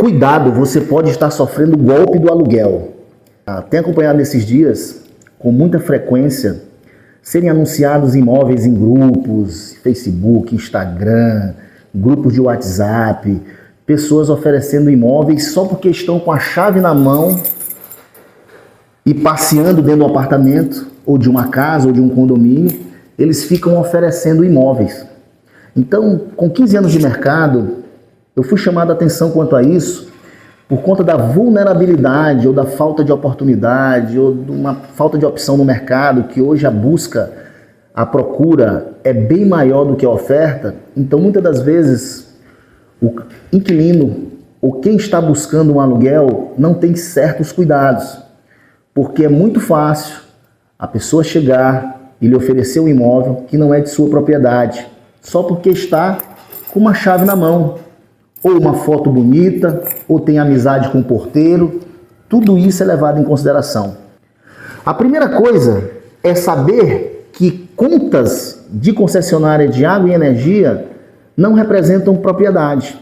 Cuidado, você pode estar sofrendo o golpe do aluguel. Tenho acompanhado nesses dias, com muita frequência, serem anunciados imóveis em grupos, Facebook, Instagram, grupos de WhatsApp, pessoas oferecendo imóveis só porque estão com a chave na mão e passeando dentro do apartamento, ou de uma casa, ou de um condomínio, eles ficam oferecendo imóveis. Então, com 15 anos de mercado, eu fui chamado a atenção quanto a isso, por conta da vulnerabilidade, ou da falta de oportunidade, ou de uma falta de opção no mercado, que hoje a busca, a procura é bem maior do que a oferta. Então, muitas das vezes, o inquilino, ou quem está buscando um aluguel, não tem certos cuidados. Porque é muito fácil a pessoa chegar e lhe oferecer um imóvel que não é de sua propriedade, só porque está com uma chave na mão, ou uma foto bonita, ou tem amizade com o porteiro. Tudo isso é levado em consideração. A primeira coisa é saber que contas de concessionária de água e energia não representam propriedade.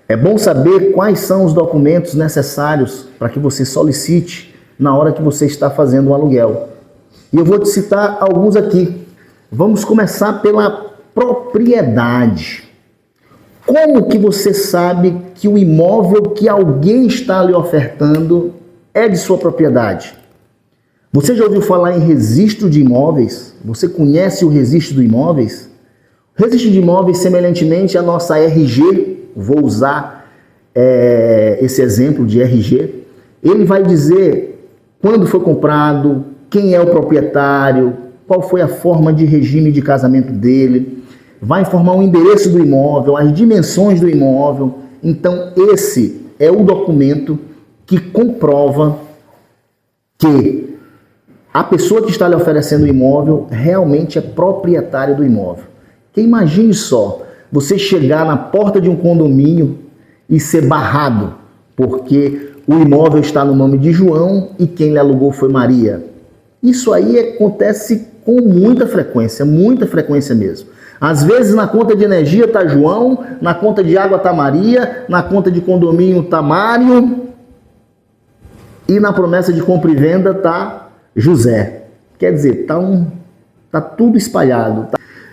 É bom saber quais são os documentos necessários para que você solicite na hora que você está fazendo o aluguel. E eu vou te citar alguns aqui. Vamos começar pela propriedade. Como que você sabe que o imóvel que alguém está lhe ofertando é de sua propriedade? Você já ouviu falar em registro de imóveis? Você conhece o registro de imóveis? O registro de imóveis, semelhantemente à nossa RG, vou usar esse exemplo de RG, ele vai dizer quando foi comprado, quem é o proprietário, qual foi a forma de regime de casamento dele, vai informar o endereço do imóvel, as dimensões do imóvel. Então, esse é o documento que comprova que a pessoa que está lhe oferecendo o imóvel realmente é proprietária do imóvel. Porque imagine só, você chegar na porta de um condomínio e ser barrado, porque o imóvel está no nome de João e quem lhe alugou foi Maria. Isso aí acontece com muita frequência mesmo. Às vezes na conta de energia está João, na conta de água está Maria, na conta de condomínio está Mário e na promessa de compra e venda está José. Quer dizer, tá tudo espalhado.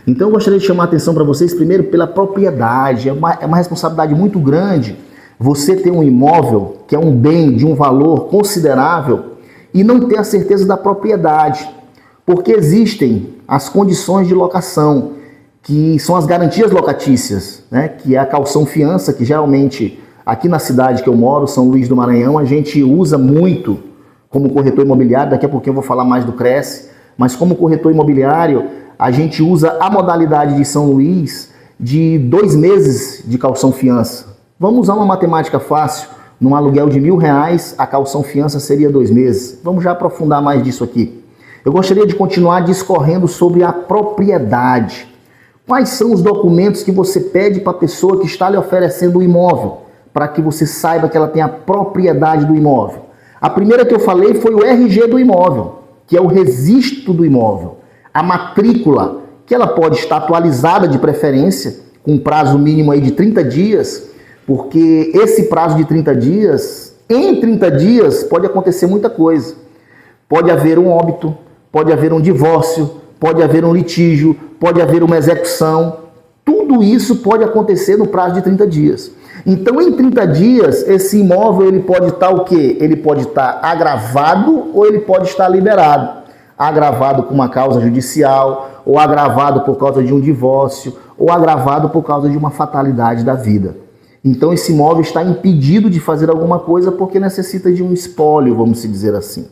Então eu gostaria de chamar a atenção para vocês primeiro pela propriedade. É uma responsabilidade muito grande você ter um imóvel que é um bem de um valor considerável e não ter a certeza da propriedade. Porque existem as condições de locação, que são as garantias locatícias, né? Que é a caução fiança, que geralmente aqui na cidade que eu moro, São Luís do Maranhão, a gente usa muito como corretor imobiliário. Daqui a pouquinho eu vou falar mais do Cresce, mas como corretor imobiliário a gente usa a modalidade de São Luís de 2 meses de caução fiança. Vamos usar uma matemática fácil. Num aluguel de R$1.000, a caução fiança seria 2 meses. Vamos já aprofundar mais disso aqui. Eu gostaria de continuar discorrendo sobre a propriedade. Quais são os documentos que você pede para a pessoa que está lhe oferecendo o imóvel, para que você saiba que ela tem a propriedade do imóvel? A primeira que eu falei foi o RG do imóvel, que é o registro do imóvel. A matrícula, que ela pode estar atualizada de preferência, com um prazo mínimo aí de 30 dias, porque esse prazo de 30 dias, em 30 dias pode acontecer muita coisa. Pode haver um óbito, pode haver um divórcio, pode haver um litígio, pode haver uma execução. Tudo isso pode acontecer no prazo de 30 dias. Então, em 30 dias, esse imóvel ele pode estar o quê? Ele pode estar agravado ou ele pode estar liberado. Agravado com uma causa judicial, ou agravado por causa de um divórcio, ou agravado por causa de uma fatalidade da vida. Então, esse imóvel está impedido de fazer alguma coisa porque necessita de um espólio, vamos dizer assim.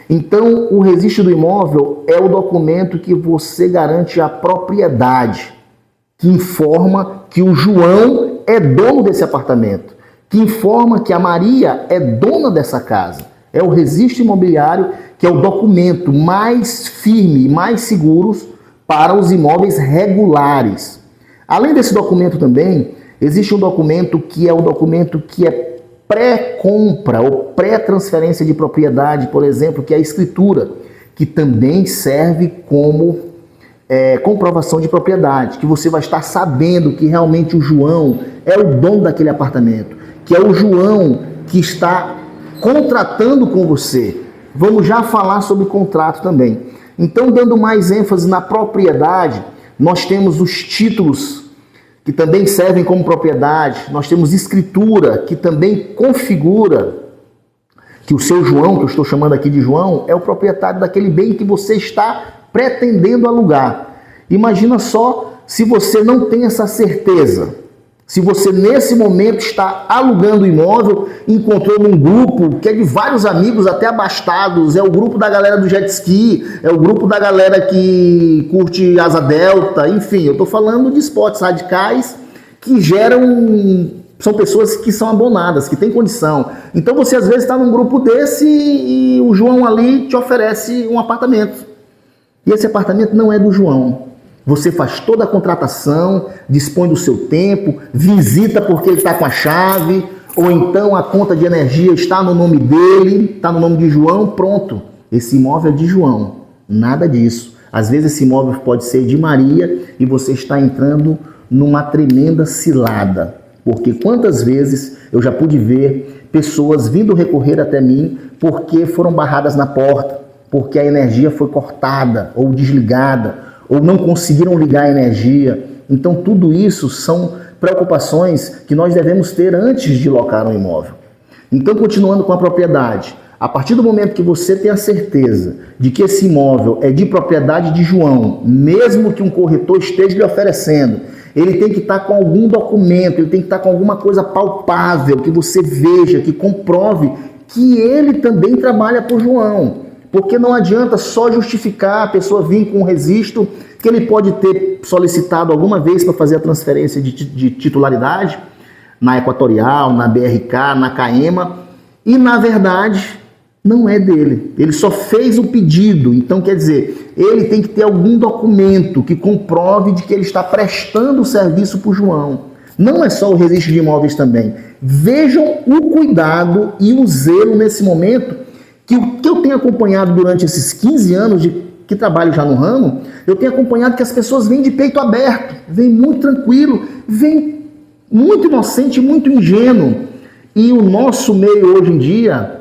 Então, o registro do imóvel é o documento que você garante a propriedade, que informa que o João é dono desse apartamento, que informa que a Maria é dona dessa casa. É o registro imobiliário, que é o documento mais firme e mais seguro para os imóveis regulares. Além desse documento também, existe um documento que é o documento que é pré-compra ou pré-transferência de propriedade, por exemplo, que é a escritura, que também serve como comprovação de propriedade, que você vai estar sabendo que realmente o João é o dono daquele apartamento, que é o João que está contratando com você. Vamos já falar sobre contrato também. Então, dando mais ênfase na propriedade, nós temos os títulos que também servem como propriedade, nós temos escritura que também configura que o seu João, que eu estou chamando aqui de João, é o proprietário daquele bem que você está pretendendo alugar. Imagina só se você não tem essa certeza. Se você nesse momento está alugando o imóvel, encontrou num grupo que é de vários amigos até abastados, é o grupo da galera do jet ski, é o grupo da galera que curte asa delta, enfim, eu estou falando de esportes radicais que geram, são pessoas que são abonadas, que têm condição. Então você às vezes está num grupo desse e o João ali te oferece um apartamento. E esse apartamento não é do João. Você faz toda a contratação, dispõe do seu tempo, visita porque ele está com a chave, ou então a conta de energia está no nome dele, está no nome de João, pronto. Esse imóvel é de João. Nada disso. Às vezes esse imóvel pode ser de Maria e você está entrando numa tremenda cilada. Porque quantas vezes eu já pude ver pessoas vindo recorrer até mim porque foram barradas na porta, porque a energia foi cortada ou desligada, ou não conseguiram ligar a energia. Então tudo isso são preocupações que nós devemos ter antes de locar um imóvel. Então, continuando com a propriedade, a partir do momento que você tem a certeza de que esse imóvel é de propriedade de João, mesmo que um corretor esteja lhe oferecendo, ele tem que estar com algum documento, ele tem que estar com alguma coisa palpável, que você veja, que comprove que ele também trabalha por João. Porque não adianta só justificar a pessoa vir com um registro que ele pode ter solicitado alguma vez para fazer a transferência de titularidade na Equatorial, na BRK, na CAEMA, e na verdade não é dele. Ele só fez o pedido, então quer dizer, ele tem que ter algum documento que comprove de que ele está prestando o serviço para o João. Não é só o registro de imóveis também. Vejam o cuidado e o zelo nesse momento, que o que eu tenho acompanhado durante esses 15 anos que trabalho já no ramo, eu tenho acompanhado que as pessoas vêm de peito aberto, vêm muito tranquilo, vêm muito inocente, muito ingênuo. E o nosso meio hoje em dia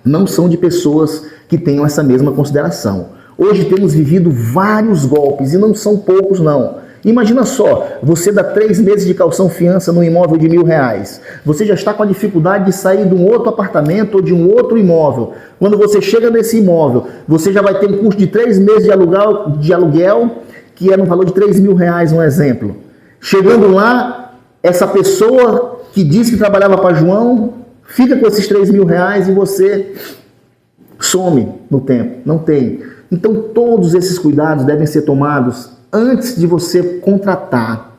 não são de pessoas que tenham essa mesma consideração. Hoje temos vivido vários golpes, e não são poucos não. Imagina só, você dá 3 meses de calção fiança num imóvel de R$1.000. Você já está com a dificuldade de sair de um outro apartamento ou de um outro imóvel. Quando você chega nesse imóvel, você já vai ter um custo de 3 meses de aluguel, que é no valor de R$3.000, um exemplo. Chegando lá, essa pessoa que disse que trabalhava para João, fica com esses R$3.000 e você some no tempo. Não tem. Então todos esses cuidados devem ser tomados antes de você contratar.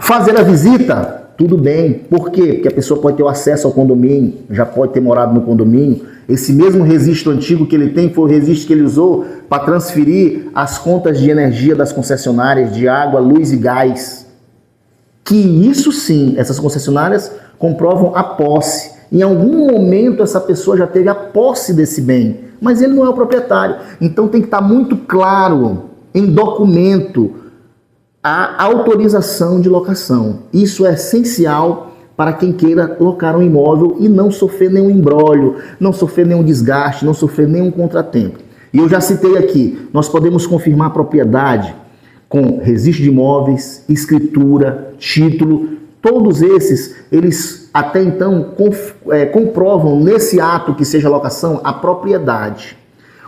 Fazer a visita, tudo bem. Por quê? Porque a pessoa pode ter o acesso ao condomínio, já pode ter morado no condomínio. Esse mesmo registro antigo que ele tem foi o registro que ele usou para transferir as contas de energia das concessionárias de água, luz e gás. Que isso sim, essas concessionárias comprovam a posse. Em algum momento essa pessoa já teve a posse desse bem, mas ele não é o proprietário. Então tem que estar muito claro em documento a autorização de locação. Isso é essencial para quem queira locar um imóvel e não sofrer nenhum imbróglio, não sofrer nenhum desgaste, não sofrer nenhum contratempo. E eu já citei aqui, nós podemos confirmar a propriedade com registro de imóveis, escritura, título, todos esses, eles até então comprovam nesse ato que seja locação a propriedade.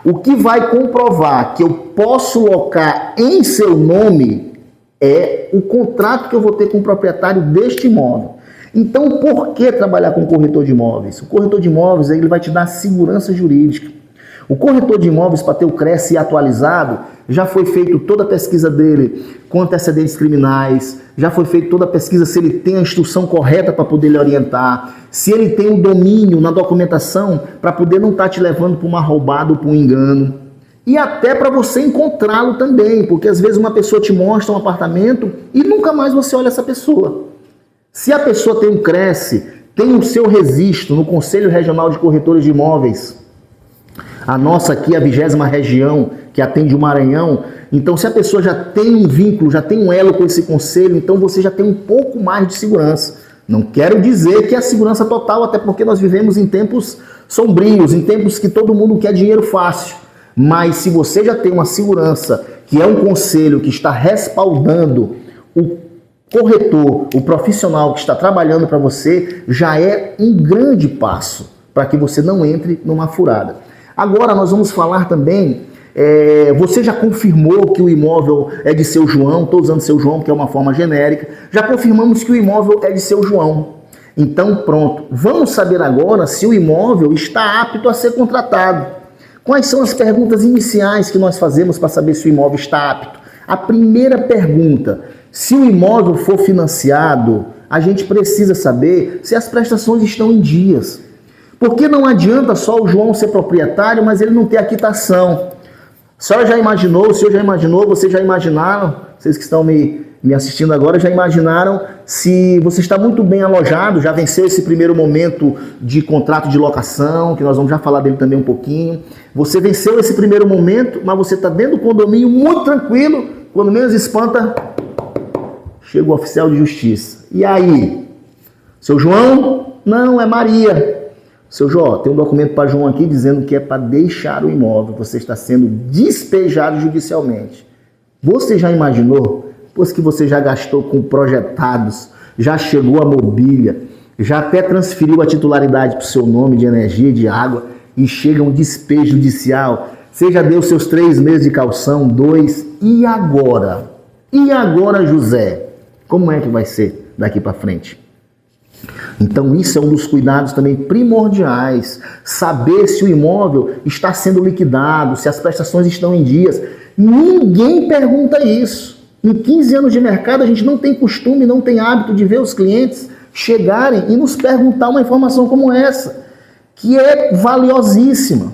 O que vai comprovar que eu posso locar em seu nome é o contrato que eu vou ter com o proprietário deste imóvel. Então, por que trabalhar com o corretor de imóveis? O corretor de imóveis ele vai te dar segurança jurídica. O corretor de imóveis, para ter o CRESSE atualizado, já foi feito toda a pesquisa dele com antecedentes criminais, já foi feita toda a pesquisa se ele tem a instrução correta para poder lhe orientar, se ele tem o domínio na documentação para poder não estar te levando para uma roubada ou para um engano. E até para você encontrá-lo também, porque às vezes uma pessoa te mostra um apartamento e nunca mais você olha essa pessoa. Se a pessoa tem um CRESSE, tem o seu registro no Conselho Regional de Corretores de Imóveis, a nossa aqui, a 20ª região, que atende o Maranhão. Então, se a pessoa já tem um vínculo, já tem um elo com esse conselho, então você já tem um pouco mais de segurança. Não quero dizer que é a segurança total, até porque nós vivemos em tempos sombrios, em tempos que todo mundo quer dinheiro fácil. Mas se você já tem uma segurança, que é um conselho que está respaldando o corretor, o profissional que está trabalhando para você, já é um grande passo para que você não entre numa furada. Agora nós vamos falar também, você já confirmou que o imóvel é de seu João, estou usando seu João porque é uma forma genérica, já confirmamos que o imóvel é de seu João. Então pronto, vamos saber agora se o imóvel está apto a ser contratado. Quais são as perguntas iniciais que nós fazemos para saber se o imóvel está apto? A primeira pergunta, se o imóvel for financiado, a gente precisa saber se as prestações estão em dias. Porque não adianta só o João ser proprietário, mas ele não ter a quitação. A senhora já imaginou, o senhor já imaginou, vocês já imaginaram, vocês que estão me assistindo agora, já imaginaram se você está muito bem alojado, já venceu esse primeiro momento de contrato de locação, que nós vamos já falar dele também um pouquinho. Você venceu esse primeiro momento, mas você está dentro do condomínio muito tranquilo, quando menos espanta, chega o oficial de justiça. E aí? Seu João? Não, é Maria. Seu João, tem um documento para João aqui dizendo que é para deixar o imóvel. Você está sendo despejado judicialmente. Você já imaginou? Pois que você já gastou com projetados, já chegou a mobília, já até transferiu a titularidade para o seu nome de energia e de água e chega um despejo judicial. Você já deu seus 3 meses de caução, 2, e agora? E agora, José? Como é que vai ser daqui para frente? Então isso é um dos cuidados também primordiais, saber se o imóvel está sendo liquidado, se as prestações estão em dias. Ninguém pergunta isso. Em 15 anos de mercado a gente não tem costume, não tem hábito de ver os clientes chegarem e nos perguntar uma informação como essa, que é valiosíssima.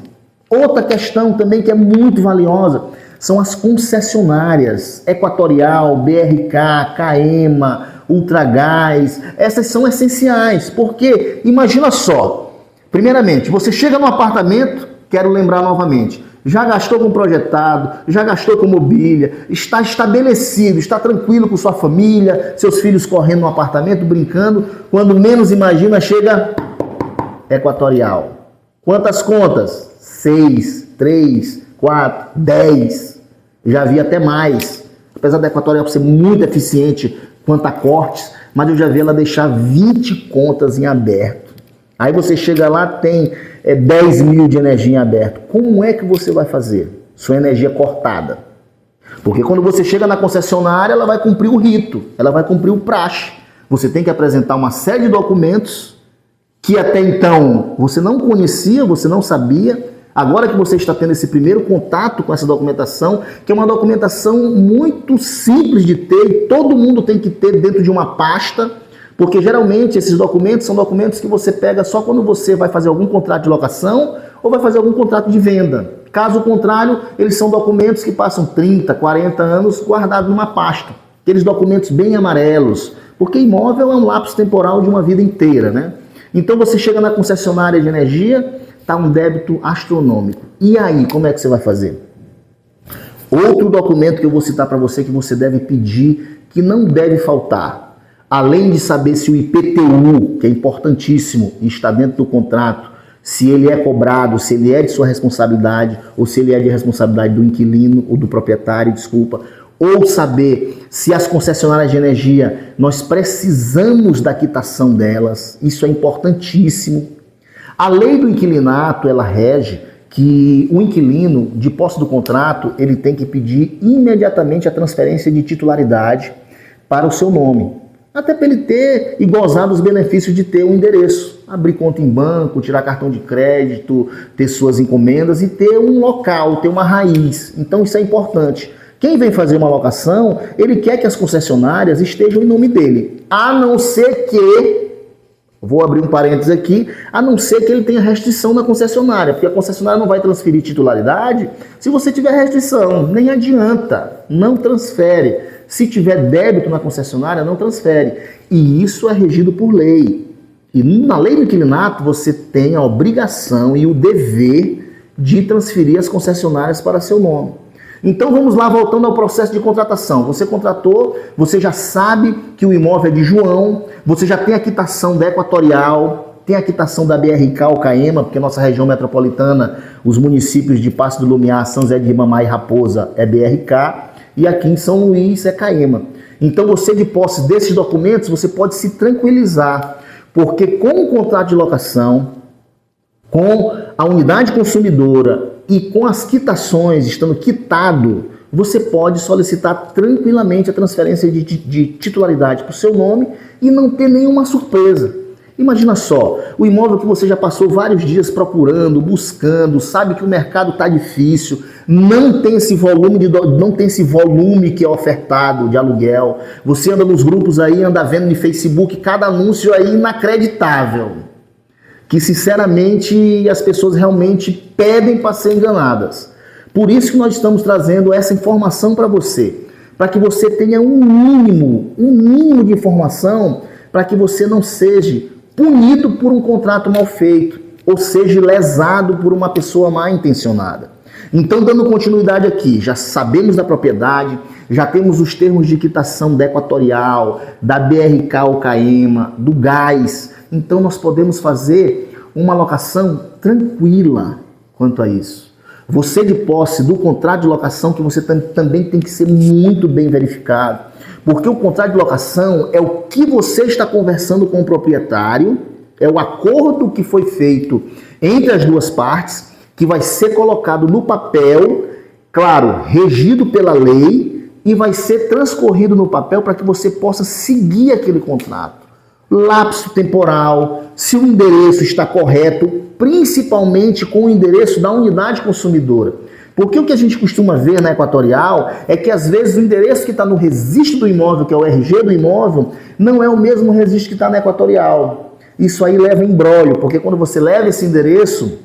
Outra questão também que é muito valiosa são as concessionárias, Equatorial, BRK, Caema, Ultragás. Essas são essenciais, porque imagina só, primeiramente, você chega no apartamento, quero lembrar novamente, já gastou com projetado, já gastou com mobília, está estabelecido, está tranquilo com sua família, seus filhos correndo no apartamento, brincando, quando menos imagina chega Equatorial. Quantas contas? 6, 3, 4, 10. Já vi até mais. Apesar da Equatorial ser muito eficiente quanto a cortes, mas eu já vi ela deixar 20 contas em aberto. Aí você chega lá, tem 10 mil de energia em aberto. Como é que você vai fazer? Sua energia cortada. Porque quando você chega na concessionária, ela vai cumprir o rito, ela vai cumprir o praxe. Você tem que apresentar uma série de documentos que até então você não conhecia, você não sabia. Agora que você está tendo esse primeiro contato com essa documentação, que é uma documentação muito simples de ter, e todo mundo tem que ter dentro de uma pasta, porque geralmente esses documentos são documentos que você pega só quando você vai fazer algum contrato de locação ou vai fazer algum contrato de venda. Caso contrário, eles são documentos que passam 30, 40 anos guardados numa pasta. Aqueles documentos bem amarelos, porque imóvel é um lapso temporal de uma vida inteira, né? Então você chega na concessionária de energia, está um débito astronômico. E aí, como é que você vai fazer? Outro documento que eu vou citar para você que você deve pedir, que não deve faltar, além de saber se o IPTU, que é importantíssimo e está dentro do contrato, se ele é cobrado, se ele é de sua responsabilidade, ou se ele é de responsabilidade do inquilino ou do proprietário, desculpa, ou saber se as concessionárias de energia, nós precisamos da quitação delas, isso é importantíssimo. A lei do inquilinato, ela rege que o inquilino, de posse do contrato, ele tem que pedir imediatamente a transferência de titularidade para o seu nome. Até para ele ter e gozar dos benefícios de ter um endereço. Abrir conta em banco, tirar cartão de crédito, ter suas encomendas e ter um local, ter uma raiz. Então isso é importante. Quem vem fazer uma locação, ele quer que as concessionárias estejam em nome dele. A não ser que, vou abrir um parênteses aqui, a não ser que ele tenha restrição na concessionária, porque a concessionária não vai transferir titularidade se você tiver restrição. Nem adianta, não transfere. Se tiver débito na concessionária, não transfere. E isso é regido por lei. E na lei do inquilinato, você tem a obrigação e o dever de transferir as concessionárias para seu nome. Então vamos lá, voltando ao processo de contratação. Você contratou, você já sabe que o imóvel é de João, você já tem a quitação da Equatorial, tem a quitação da BRK ou CAEMA, porque nossa região metropolitana, os municípios de Passo do Lumiar, São José de Ribamar e Raposa é BRK, e aqui em São Luís é CAEMA. Então você, de posse desses documentos, você pode se tranquilizar, porque com o contrato de locação, com a unidade consumidora e com as quitações estando quitado, você pode solicitar tranquilamente a transferência de titularidade para o seu nome e não ter nenhuma surpresa. Imagina só, o imóvel que você já passou vários dias procurando, buscando, sabe que o mercado está difícil, não tem esse volume que é ofertado de aluguel. Você anda nos grupos aí, anda vendo no Facebook, cada anúncio aí inacreditável, que sinceramente as pessoas realmente pedem para ser enganadas. Por isso que nós estamos trazendo essa informação para você, para que você tenha um mínimo de informação, para que você não seja punido por um contrato mal feito, ou seja, lesado por uma pessoa mal intencionada. Então, dando continuidade aqui, já sabemos da propriedade, já temos os termos de quitação da Equatorial, da BRK ou CAEMA, do gás. Então, nós podemos fazer uma locação tranquila quanto a isso. Você, de posse do contrato de locação, que você também tem que ser muito bem verificado. Porque o contrato de locação é o que você está conversando com o proprietário, é o acordo que foi feito entre as duas partes, que vai ser colocado no papel, claro, regido pela lei, e vai ser transcorrido no papel para que você possa seguir aquele contrato. Lapso temporal, se o endereço está correto, principalmente com o endereço da unidade consumidora. Porque o que a gente costuma ver na Equatorial é que às vezes o endereço que está no registro do imóvel, que é o RG do imóvel, não é o mesmo registro que está na Equatorial. Isso aí leva imbróglio, porque quando você leva esse endereço,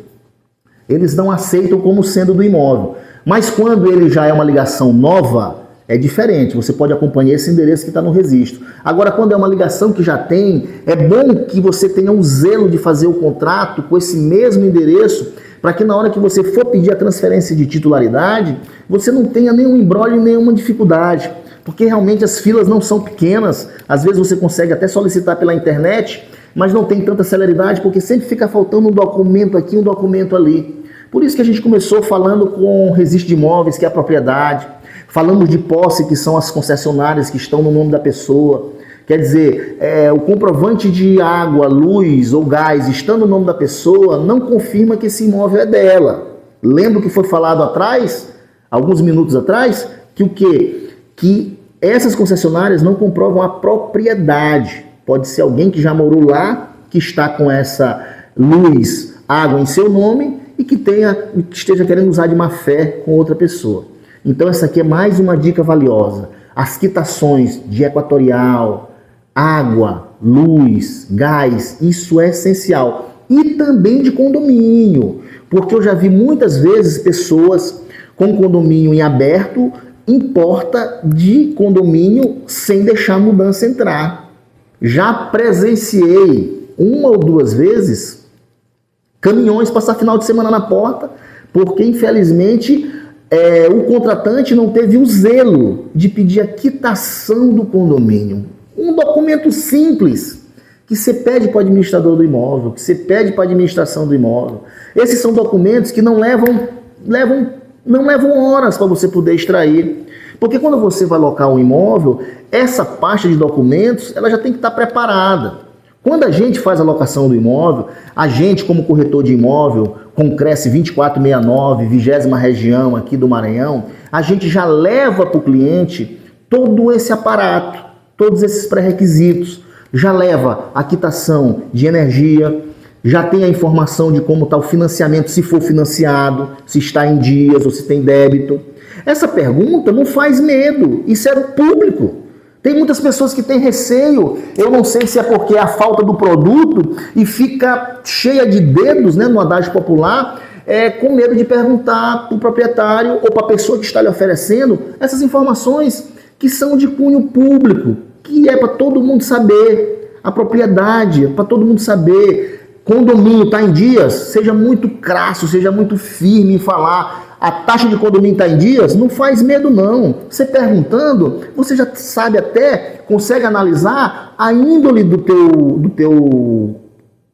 eles não aceitam como sendo do imóvel. Mas quando ele já é uma ligação nova, é diferente, você pode acompanhar esse endereço que está no registro. Agora, quando é uma ligação que já tem, é bom que você tenha um zelo de fazer o contrato com esse mesmo endereço, para que na hora que você for pedir a transferência de titularidade, você não tenha nenhum imbróglio, nenhuma dificuldade, porque realmente as filas não são pequenas. Às vezes você consegue até solicitar pela internet, mas não tem tanta celeridade, porque sempre fica faltando um documento aqui, um documento ali. Por isso que a gente começou falando com registro de imóveis, que é a propriedade, falamos de posse, que são as concessionárias que estão no nome da pessoa. Quer dizer, o comprovante de água, luz ou gás estando no nome da pessoa não confirma que esse imóvel é dela. Lembra que foi falado atrás, alguns minutos atrás, que o quê? Que essas concessionárias não comprovam a propriedade. Pode ser alguém que já morou lá, que está com essa luz, água em seu nome e que esteja querendo usar de má fé com outra pessoa. Então essa aqui é mais uma dica valiosa. As quitações de Equatorial, água, luz, gás, isso é essencial. E também de condomínio, porque eu já vi muitas vezes pessoas com condomínio em aberto em porta de condomínio sem deixar a mudança entrar. Já presenciei uma ou duas vezes caminhões passar final de semana na porta, porque infelizmente o contratante não teve o zelo de pedir a quitação do condomínio. Um documento simples que você pede para o administrador do imóvel, que você pede para a administração do imóvel. Esses são documentos que não levam horas para você poder extrair. Porque quando você vai alocar um imóvel, essa pasta de documentos ela já tem que estar preparada. Quando a gente faz a locação do imóvel, a gente como corretor de imóvel, com Cresce 2469, 20ª região aqui do Maranhão, a gente já leva para o cliente todo esse aparato, todos esses pré-requisitos. Já leva a quitação de energia, já tem a informação de como está o financiamento, se for financiado, se está em dias ou se tem débito. Essa pergunta não faz medo, isso é público. Tem muitas pessoas que têm receio, eu não sei se é porque é a falta do produto e fica cheia de dedos, né, no adágio popular, com medo de perguntar para o proprietário ou para a pessoa que está lhe oferecendo essas informações que são de cunho público, que é para todo mundo saber, a propriedade, para todo mundo saber. Condomínio está em dias, seja muito crasso, seja muito firme em falar. a taxa de condomínio está em dias, não faz medo não. Você perguntando, você já sabe até, consegue analisar a índole do teu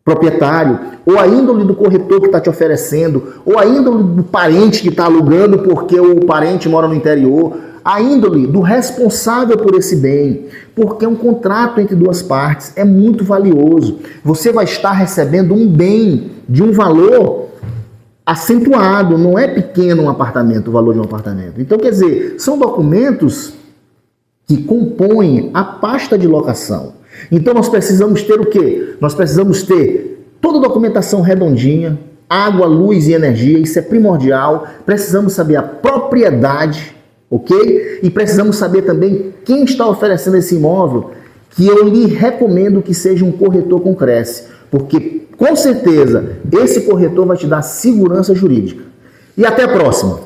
proprietário, ou a índole do corretor que está te oferecendo, ou a índole do parente que está alugando porque o parente mora no interior, a índole do responsável por esse bem, porque é um contrato entre duas partes, é muito valioso. Você vai estar recebendo um bem de um valor acentuado, não é pequeno um apartamento, o valor de um apartamento. Então, quer dizer, são documentos que compõem a pasta de locação. Então, nós precisamos ter o quê? Nós precisamos ter toda a documentação redondinha, água, luz e energia, isso é primordial. Precisamos saber a propriedade, ok? E precisamos saber também quem está oferecendo esse imóvel, que eu lhe recomendo que seja um corretor com Cresce, porque com certeza esse corretor vai te dar segurança jurídica. E até a próxima.